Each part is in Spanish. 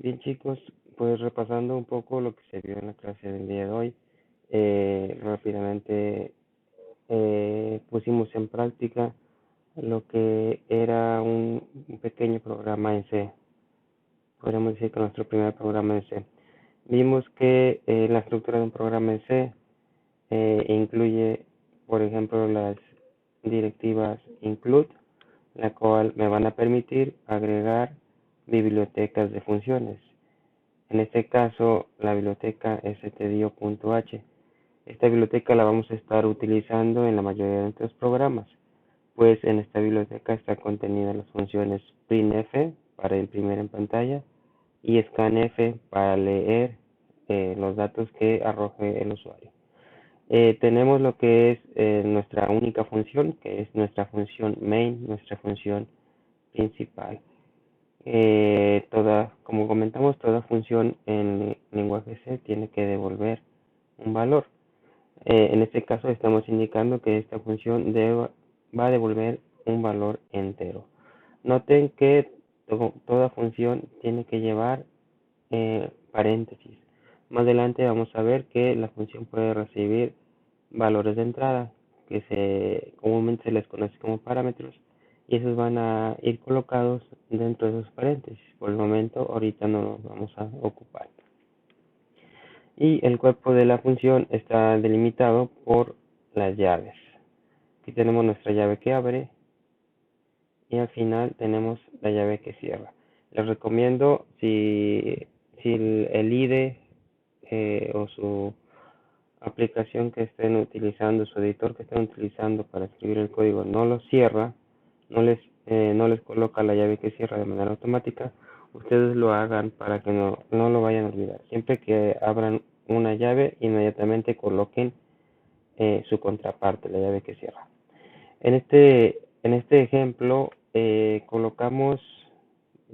Bien chicos, pues repasando un poco lo que se vio en la clase del día de hoy, rápidamente pusimos en práctica lo que era un pequeño programa en C. Podríamos decir que nuestro primer programa en C. Vimos que la estructura de un programa en C incluye, por ejemplo, las directivas include, la cual me van a permitir agregar bibliotecas de funciones. En este caso, la biblioteca stdio.h. Esta biblioteca la vamos a estar utilizando en la mayoría de nuestros programas, pues en esta biblioteca está contenida las funciones printf para imprimir en pantalla y scanf para leer los datos que arroje el usuario. Tenemos lo que es nuestra única función, que es nuestra función main, nuestra función principal. Como comentamos, toda función en lenguaje C tiene que devolver un valor. En este caso estamos indicando que esta función va a devolver un valor entero. Noten que toda función tiene que llevar paréntesis. Más adelante vamos a ver que la función puede recibir valores de entrada, que comúnmente se les conoce como parámetros, y esos van a ir colocados dentro de esos paréntesis. Por el momento, ahorita no los vamos a ocupar. Y el cuerpo de la función está delimitado por las llaves. Aquí tenemos nuestra llave que abre y al final tenemos la llave que cierra. Les recomiendo, si el IDE o su aplicación que estén utilizando, su editor que estén utilizando para escribir el código no lo cierra, no les coloca la llave que cierra de manera automática, ustedes lo hagan para que no lo vayan a olvidar. Siempre que abran una llave, inmediatamente coloquen su contraparte, la llave que cierra. En este ejemplo, colocamos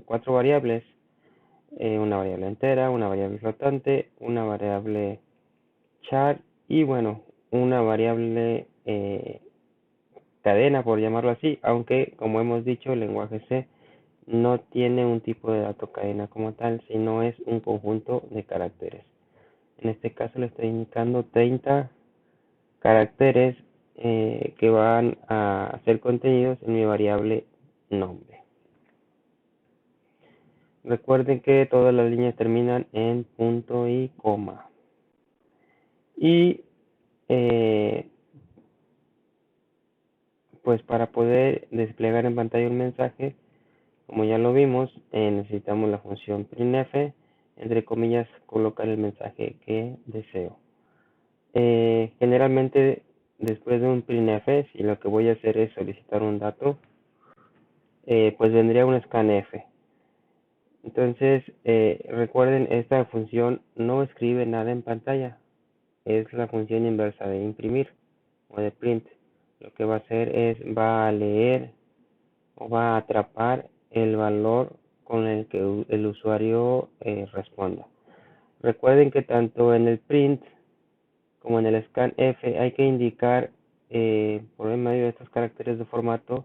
4 variables, una variable entera, una variable flotante, una variable char y bueno, una variable cadena, por llamarlo así, aunque como hemos dicho, el lenguaje C no tiene un tipo de dato cadena como tal, sino es un conjunto de caracteres. En este caso le estoy indicando 30 caracteres que van a ser contenidos en mi variable nombre. Recuerden que todas las líneas terminan en punto y coma. Y pues para poder desplegar en pantalla un mensaje, como ya lo vimos, necesitamos la función printf, entre comillas, colocar el mensaje que deseo. Generalmente, después de un printf, si lo que voy a hacer es solicitar un dato, pues vendría un scanf. Entonces, recuerden, esta función no escribe nada en pantalla, es la función inversa de imprimir o de print. Lo que va a hacer es, va a leer o va a atrapar el valor con el que el usuario responda. Recuerden que tanto en el print como en el scanf hay que indicar por medio de estos caracteres de formato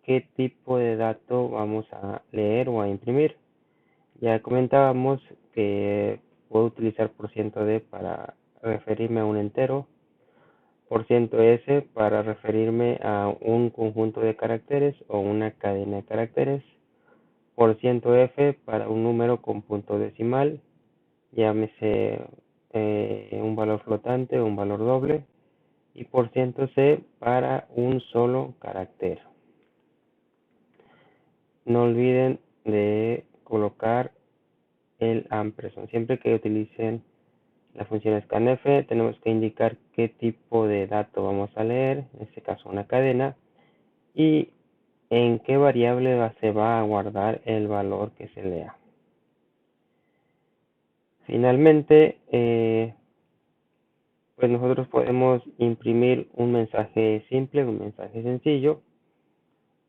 qué tipo de dato vamos a leer o a imprimir. Ya comentábamos que puedo utilizar %d para referirme a un entero, %s para referirme a un conjunto de caracteres o una cadena de caracteres, %f para un número con punto decimal, llámese un valor flotante o un valor doble, y %c para un solo carácter. No olviden de colocar el ampersand. Siempre que utilicen la función scanf, tenemos que indicar qué tipo de dato vamos a leer, en este caso una cadena, y en qué variable se va a guardar el valor que se lea. Finalmente, pues nosotros podemos imprimir un mensaje simple, un mensaje sencillo,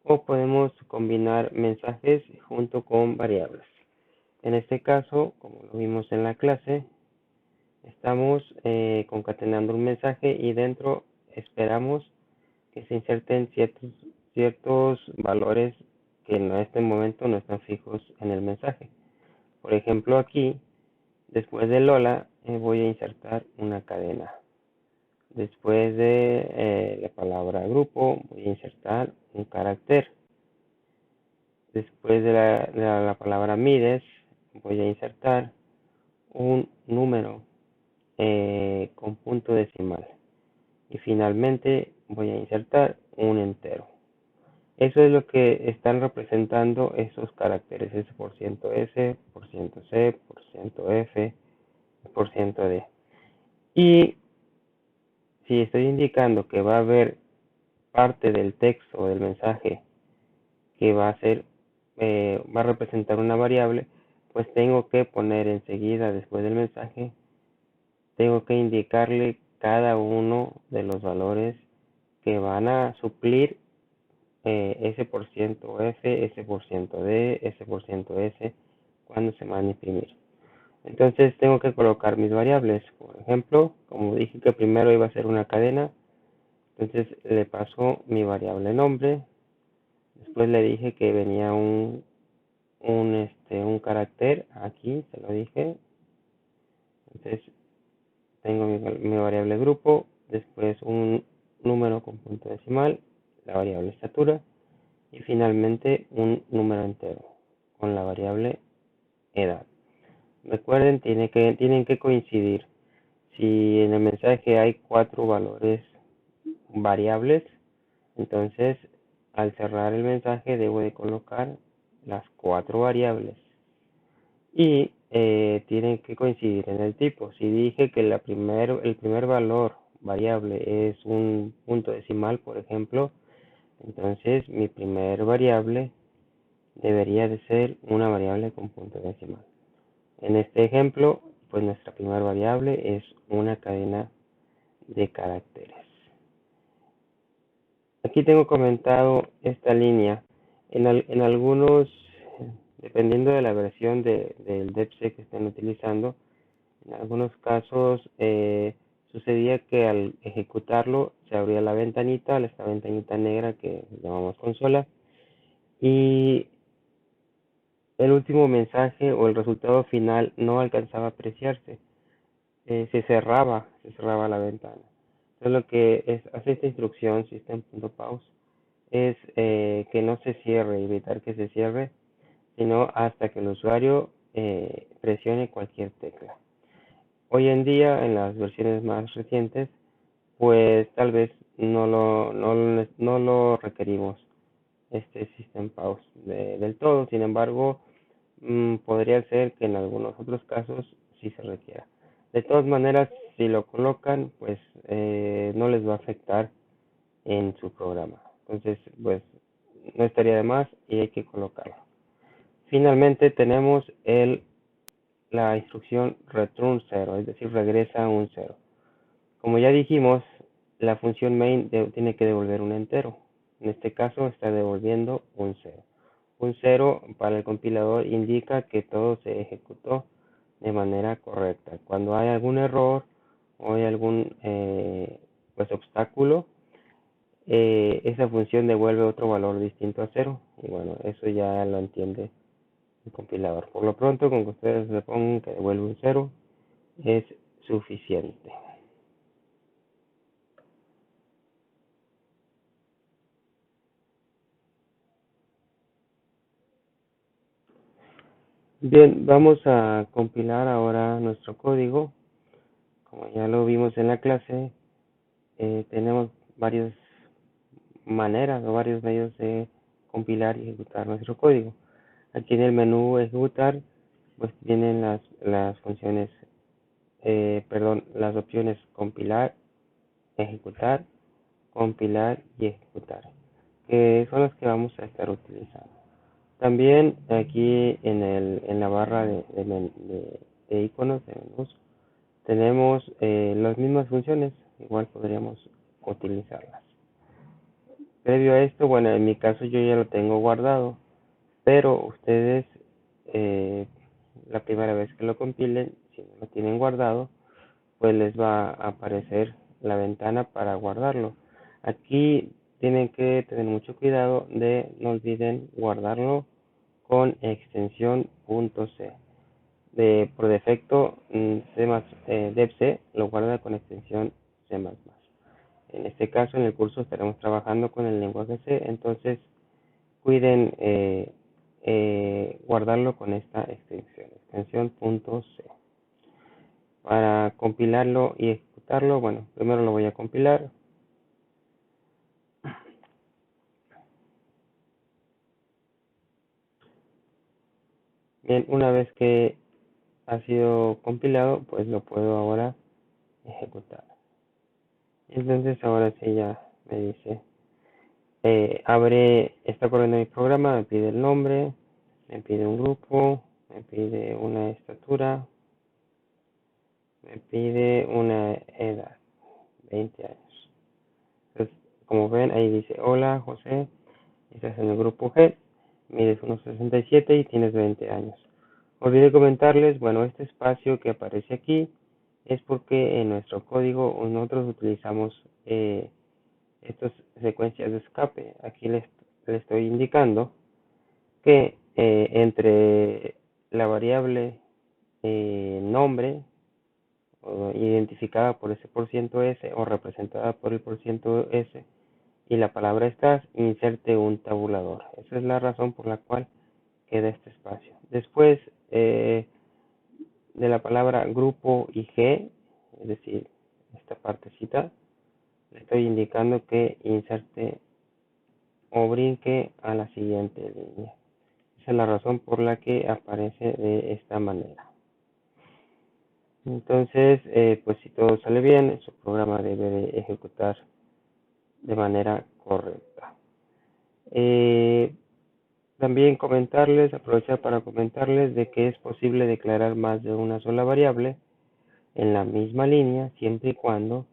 o podemos combinar mensajes junto con variables. En este caso, como lo vimos en la clase, estamos concatenando un mensaje y dentro esperamos que se inserten ciertos valores que en este momento no están fijos en el mensaje. Por ejemplo, aquí, después de Lola, voy a insertar una cadena. Después de la palabra grupo, voy a insertar un carácter. Después de la palabra mides, voy a insertar un número con punto decimal. Y finalmente voy a insertar un entero. Eso es lo que están representando esos caracteres, ese %S, %C, %F, %D. Y si estoy indicando que va a haber parte del texto o del mensaje que va a representar una variable, pues tengo que poner enseguida después del mensaje, tengo que indicarle cada uno de los valores que van a suplir ese %F, ese %D, ese %S cuando se van a imprimir. Entonces tengo que colocar mis variables. Por ejemplo, como dije que primero iba a ser una cadena, entonces le paso mi variable nombre. Después le dije que venía un carácter, aquí se lo dije. Entonces tengo mi variable grupo, después un número con punto decimal, la variable estatura, y finalmente un número entero con la variable edad. Recuerden, tienen que coincidir. Si en el mensaje hay 4 valores variables, entonces al cerrar el mensaje debo de colocar las 4 variables y tienen que coincidir en el tipo. Si dije que el primer valor variable es un punto decimal, por ejemplo, entonces mi primer variable debería de ser una variable con punto decimal. En este ejemplo, pues nuestra primera variable es una cadena de caracteres. Aquí tengo comentado esta línea. En algunos, dependiendo de la versión del DEPC que estén utilizando, en algunos casos sucedía que al ejecutarlo se abría la ventanita, esta ventanita negra que llamamos consola, y el último mensaje o el resultado final no alcanzaba a apreciarse. Se cerraba la ventana. Entonces lo que hace esta instrucción system.pause es que no se cierre, evitar que se cierre, sino hasta que el usuario presione cualquier tecla. Hoy en día, en las versiones más recientes, pues tal vez no lo requerimos este system pause del todo. Sin embargo, podría ser que en algunos otros casos sí se requiera. De todas maneras, si lo colocan, pues no les va a afectar en su programa. Entonces, pues no estaría de más y hay que colocarlo. Finalmente tenemos la instrucción return 0, es decir, regresa un 0. Como ya dijimos, la función main tiene que devolver un entero. En este caso está devolviendo un 0. Un 0 para el compilador indica que todo se ejecutó de manera correcta. Cuando hay algún error o hay algún pues obstáculo, esa función devuelve otro valor distinto a 0. Y bueno, eso ya lo entiende el compilador. Por lo pronto, con que ustedes le pongan que devuelve un 0, es suficiente. Bien, vamos a compilar ahora nuestro código. Como ya lo vimos en la clase, tenemos varias maneras o varios medios de compilar y ejecutar nuestro código. Aquí en el menú ejecutar, pues tienen las funciones, las opciones compilar, ejecutar, compilar y ejecutar, que son las que vamos a estar utilizando. También aquí en la barra de iconos de menús tenemos las mismas funciones, igual podríamos utilizarlas. Previo a esto, bueno, en mi caso yo ya lo tengo guardado, pero ustedes eh, la primera vez que lo compilen, si no lo tienen guardado, pues les va a aparecer la ventana para guardarlo. Aquí tienen que tener mucho cuidado de no olviden guardarlo con extensión .c. por defecto, DevC lo guarda con extensión C++. En este caso, en el curso estaremos trabajando con el lenguaje C, entonces cuiden guardarlo con esta extensión .c. Para compilarlo y ejecutarlo, bueno, primero lo voy a compilar. Bien, una vez que ha sido compilado, pues lo puedo ahora ejecutar. Entonces ahora sí ya me dice, está corriendo mi programa, me pide el nombre, me pide un grupo, me pide una estatura, me pide una edad, 20 años. Entonces, como ven, ahí dice, hola José, estás en el grupo G, mides 1,67 y tienes 20 años. Olvidé comentarles, bueno, este espacio que aparece aquí es porque en nuestro código nosotros utilizamos estas secuencias de escape. Aquí les estoy indicando que entre la variable nombre, identificada por ese %s o representada por el %s, y la palabra estás, inserte un tabulador. Esa es la razón por la cual queda este espacio. Después de la palabra grupo y G, es decir, esta partecita, le estoy indicando que inserte o brinque a la siguiente línea. Esa es la razón por la que aparece de esta manera. Entonces, pues si todo sale bien, su programa debe de ejecutar de manera correcta. También aprovechar para comentarles de que es posible declarar más de una sola variable en la misma línea, siempre y cuando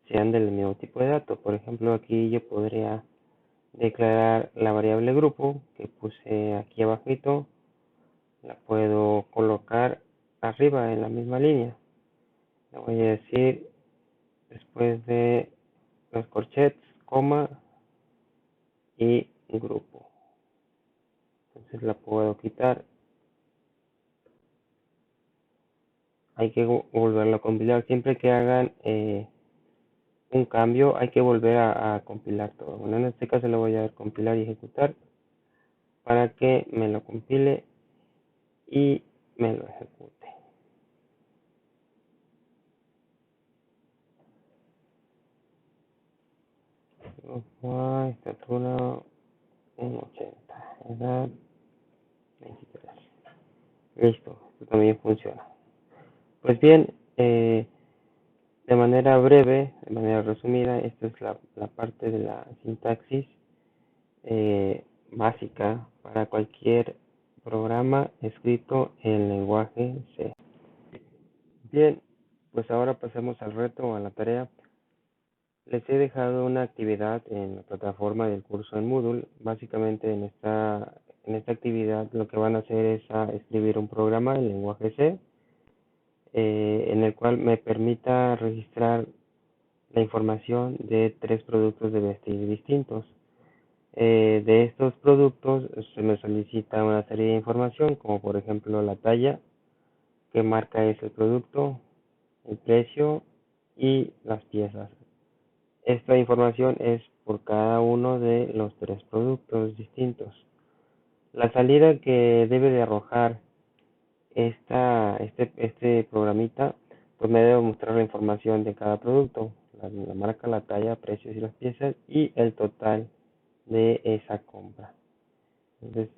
sean del mismo tipo de dato. Por ejemplo, aquí yo podría declarar la variable grupo que puse aquí abajito, la puedo colocar arriba en la misma línea. Le voy a decir después de los corchets, coma y grupo. Entonces la puedo quitar. Hay que volverlo a compilar. Siempre que hagan un cambio, hay que volver a compilar todo. Bueno, en este caso le voy a dar compilar y ejecutar para que me lo compile y me lo ejecute. Estatura 1,80, edad 23. Listo, esto también funciona. Pues bien, de manera breve, de manera resumida, esta es la parte de la sintaxis básica para cualquier programa escrito en lenguaje C. Bien, pues ahora pasemos al reto o a la tarea. Les he dejado una actividad en la plataforma del curso en Moodle. Básicamente en esta actividad lo que van a hacer es escribir un programa en lenguaje C en el cual me permita registrar la información de 3 productos de vestir distintos. De estos productos se me solicita una serie de información, como por ejemplo la talla, qué marca es el producto, el precio y las piezas. Esta información es por cada uno de los 3 productos distintos. La salida que debe de arrojar este programita, pues me debe mostrar la información de cada producto, la marca, la talla, precios y las piezas y el total de esa compra. Entonces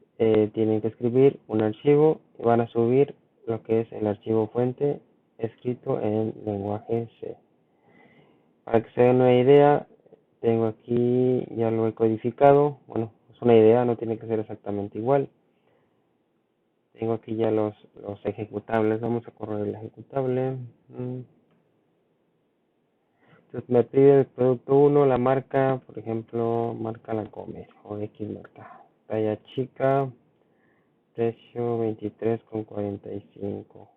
tienen que escribir un archivo y van a subir lo que es el archivo fuente escrito en lenguaje C. Para que se den una idea, tengo aquí, ya lo he codificado. Bueno, es una idea, no tiene que ser exactamente igual. Tengo aquí ya los ejecutables. Vamos a correr el ejecutable. Entonces me pide el producto 1, la marca, por ejemplo, marca Lacomer o X marca. Talla chica, precio 23,45.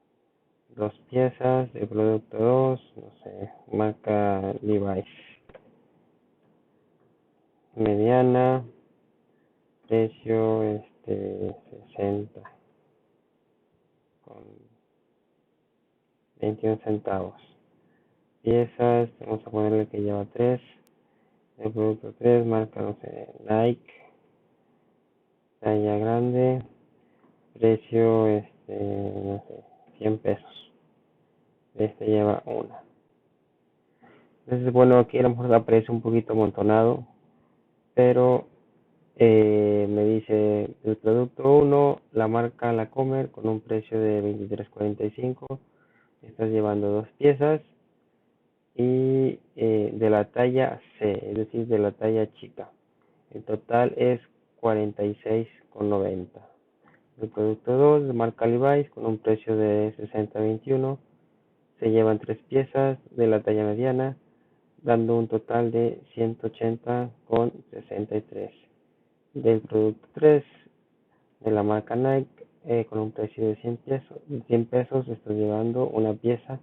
2 piezas de producto 2, no sé, marca Levi's. Mediana, precio 60. 21 centavos. Piezas, vamos a ponerle que lleva 3. El producto 3, marca, no sé, Nike, talla grande, precio, no sé, 100 pesos. Este lleva una. Entonces, bueno, aquí a lo mejor aparece un poquito amontonado, pero me dice el producto 1, la marca La Comer, con un precio de $23.45. Estás llevando 2 piezas y de la talla C, es decir, de la talla chica. El total es $46.90. El producto 2, de marca Levi's, con un precio de $60.21. Se llevan 3 piezas de la talla mediana, dando un total de $180.63. Del producto 3, de la marca Nike, con un precio de 100 pesos, estoy llevando una pieza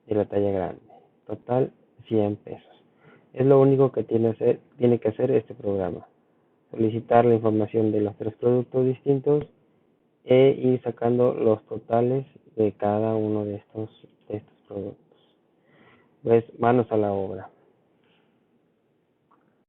de la talla grande. Total, 100 pesos. Es lo único que tiene que hacer este programa. Solicitar la información de los 3 productos distintos e ir sacando los totales de cada uno de estos productos. Pues manos a la obra.